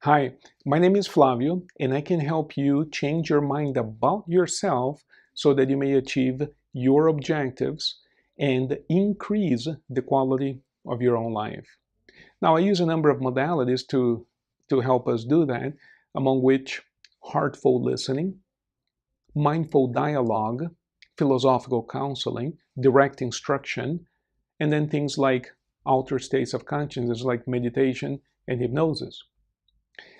Hi, my name is Flavio, and I can help you change your mind about yourself so that you may achieve your objectives and increase the quality of your own life. Now, I use a number of modalities to help us do that, among which heartful listening, mindful dialogue, philosophical counseling, direct instruction, and then things like altered states of consciousness like meditation and hypnosis.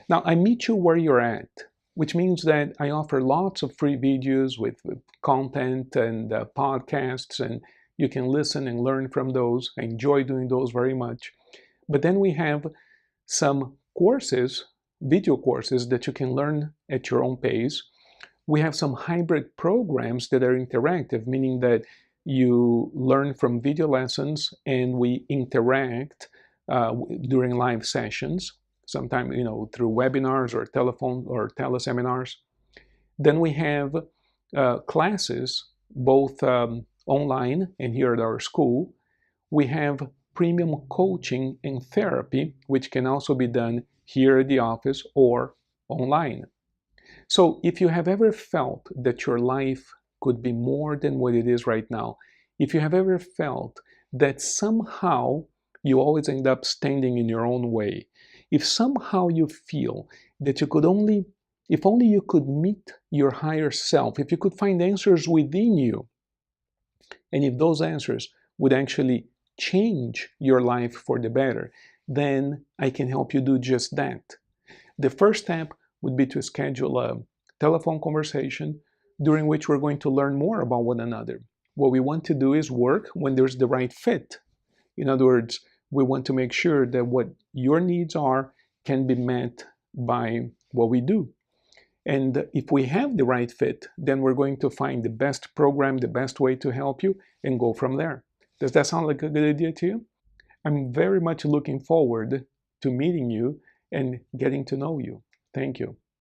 Now, I meet you where you're at, which means that I offer lots of free videos with content and podcasts, and you can listen and learn from those. I enjoy doing those very much. But then we have some courses, video courses that you can learn at your own pace. We have some hybrid programs that are interactive, meaning that you learn from video lessons and we interact during live sessions, sometimes through webinars or telephone or teleseminars. Then we have classes, both online and here at our school. We have premium coaching and therapy, which can also be done here at the office or online. So if you have ever felt that your life could be more than what it is right now, if you have ever felt that somehow you always end up standing in your own way, if somehow you feel that if only you could meet your higher self, if you could find answers within you, and if those answers would actually change your life for the better, then I can help you do just that. The first step would be to schedule a telephone conversation during which we're going to learn more about one another. What we want to do is work when there's the right fit. In other words, we want to make sure that what your needs are can be met by what we do. And if we have the right fit, then we're going to find the best program, the best way to help you, and go from there. Does that sound like a good idea to you? I'm very much looking forward to meeting you and getting to know you. Thank you.